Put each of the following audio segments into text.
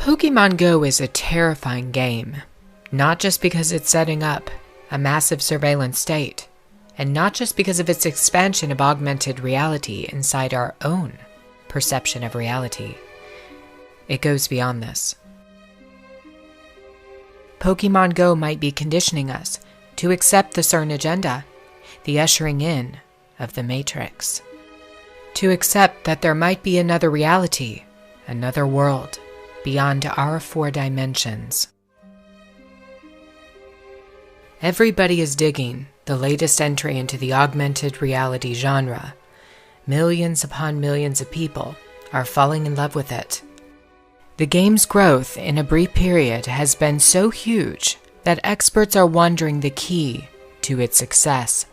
Pokemon Go is a terrifying game, not just because it's setting up a massive surveillance state, and not just because of its expansion of augmented reality inside our own perception of reality. It goes beyond this. Pokemon Go might be conditioning us to accept the Cern agenda, the ushering in of the Matrix. To accept that there might be another reality, another world, beyond our 4 dimensions. Everybody is digging the latest entry into the augmented reality genre. Millions upon millions of people are falling in love with it. The game's growth in a brief period has been so huge that experts are wondering the key to its success.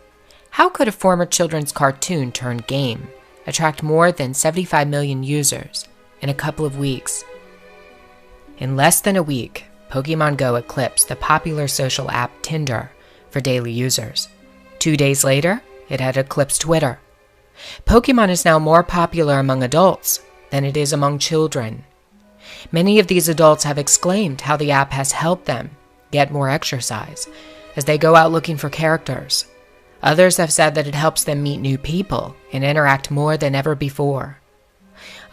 How could a former children's cartoon turned game attract more than 75 million users in a couple of weeks? In less than a week, Pokemon Go eclipsed the popular social app Tinder for daily users. 2 days later, it had eclipsed Twitter. Pokemon is now more popular among adults than it is among children. Many of these adults have exclaimed how the app has helped them get more exercise as they go out looking for characters. Others have said that it helps them meet new people and interact more than ever before.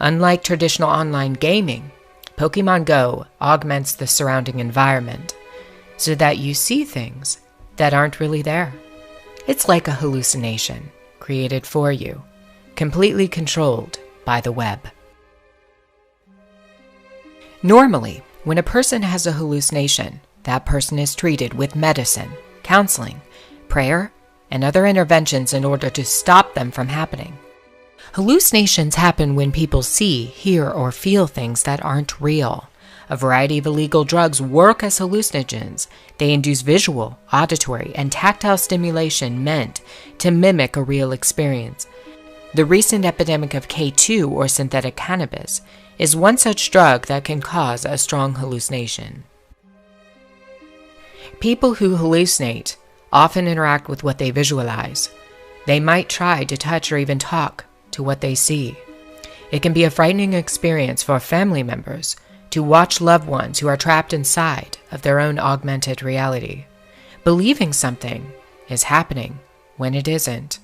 Unlike traditional online gaming, Pokemon Go augments the surrounding environment so that you see things that aren't really there. It's like a hallucination created for you, completely controlled by the web. Normally, when a person has a hallucination, that person is treated with medicine, counseling, prayer, and other interventions in order to stop them from happening. Hallucinations happen when people see, hear, or feel things that aren't real. A variety of illegal drugs work as hallucinogens. They induce visual, auditory, and tactile stimulation meant to mimic a real experience. The recent epidemic of K2, or synthetic cannabis, is one such drug that can cause a strong hallucination. People who hallucinate often interact with what they visualize. They might try to touch or even talk to what they see. It can be a frightening experience for family members to watch loved ones who are trapped inside of their own augmented reality, believing something is happening when it isn't.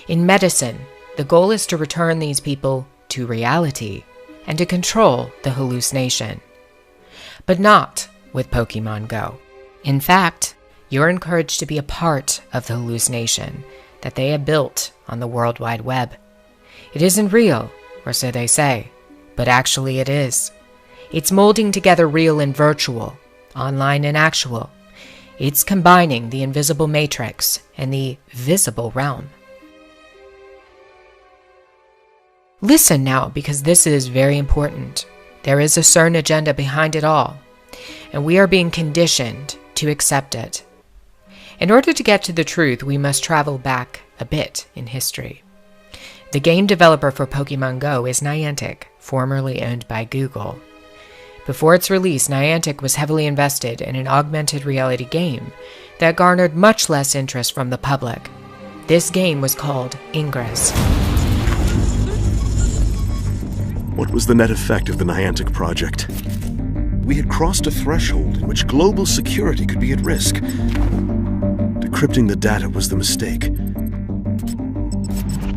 In medicine, the goal is to return these people to reality and to control the hallucination. But not with Pokemon Go. In fact, you're encouraged to be a part of the hallucination that they have built on the World Wide Web. It isn't real, or so they say, but actually it is. It's molding together real and virtual, online and actual. It's combining the invisible matrix and the visible realm. Listen now, because this is very important. There is a Cern agenda behind it all, and we are being conditioned to accept it. In order to get to the truth, we must travel back a bit in history. The game developer for Pokemon Go is Niantic, formerly owned by Google. Before its release, Niantic was heavily invested in an augmented reality game that garnered much less interest from the public. This game was called Ingress. What was the net effect of the Niantic project? We had crossed a threshold in which global security could be at risk. Decrypting the data was the mistake.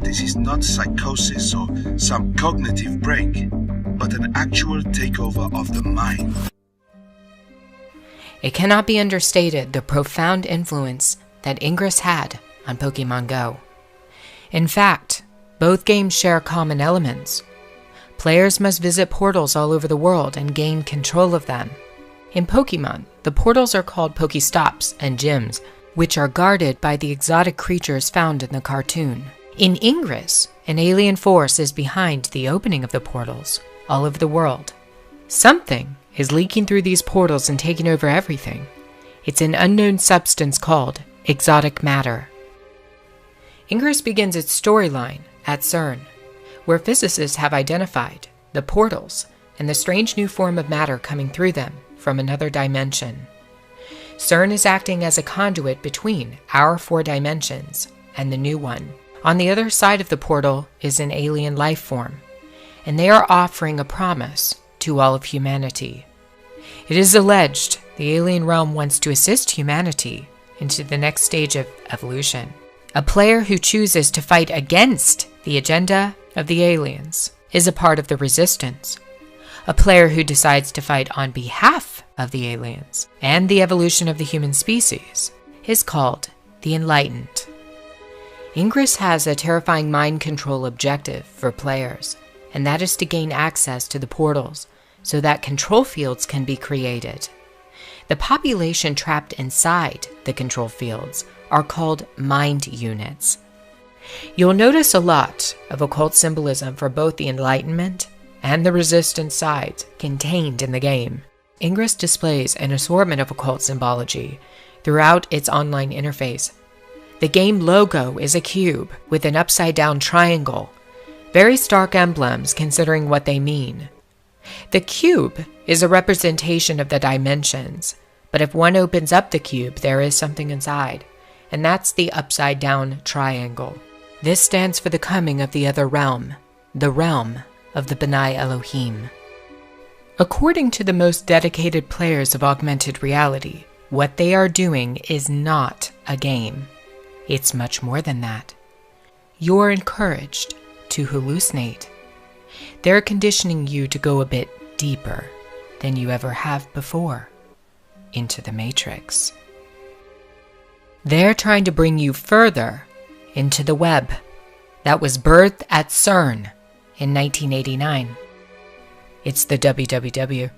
This is not psychosis or some cognitive break, but an actual takeover of the mind. It cannot be understated the profound influence that Ingress had on Pokemon Go. In fact, both games share common elements. Players must visit portals all over the world and gain control of them. In Pokemon, the portals are called Pokestops and gyms, which are guarded by the exotic creatures found in the cartoon. In Ingress, an alien force is behind the opening of the portals all over the world. Something is leaking through these portals and taking over everything. It's an unknown substance called exotic matter. Ingress begins its storyline at Cern, where physicists have identified the portals and the strange new form of matter coming through them from another dimension. Cern is acting as a conduit between our 4 dimensions and the new one. On the other side of the portal is an alien life form, and they are offering a promise to all of humanity. It is alleged the alien realm wants to assist humanity into the next stage of evolution. A player who chooses to fight against the agenda of the aliens is a part of the resistance. A player who decides to fight on behalf of the aliens and the evolution of the human species is called the Enlightened. Ingress has a terrifying mind control objective for players, and that is to gain access to the portals so that control fields can be created. The population trapped inside the control fields are called mind units. You'll notice a lot of occult symbolism for both the Enlightenment and the Resistance sides contained in the game. Ingress displays an assortment of occult symbology throughout its online interface. The game logo is a cube with an upside-down triangle. Very stark emblems considering what they mean. The cube is a representation of the dimensions, but if one opens up the cube, there is something inside, and that's the upside-down triangle. This stands for the coming of the other realm, the realm of the B'nai Elohim. According to the most dedicated players of augmented reality, what they are doing is not a game. It's much more than that. You're encouraged to hallucinate. They're conditioning you to go a bit deeper than you ever have before into the Matrix. They're trying to bring you further into the web that was birthed at Cern in 1989. It's the WWW.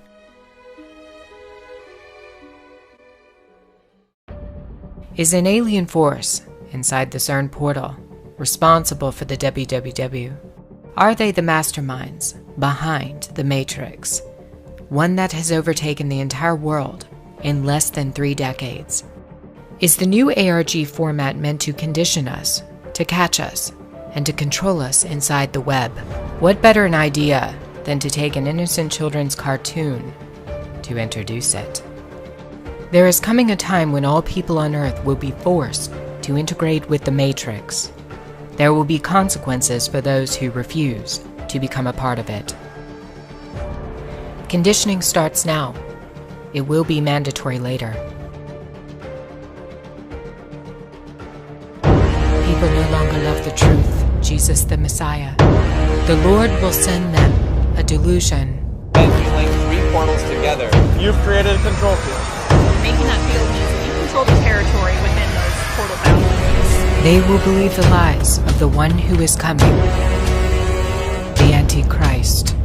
Is an alien force inside the Cern portal responsible for the WWW? Are they the masterminds behind the Matrix, one that has overtaken the entire world in less than 3 decades? Is the new ARG format meant to condition us, to catch us, and to control us inside the web? What better an idea than to take an innocent children's cartoon to introduce it? There is coming a time when all people on Earth will be forced to integrate with the Matrix. There will be consequences for those who refuse to become a part of it. Conditioning starts now. It will be mandatory later. People no longer love the truth, Jesus the Messiah. The Lord will send them a delusion. And you link 3 portals together. You've created a control field. Making that field means you control the territory within those portal boundaries. They will believe the lies of the one who is coming, the Antichrist.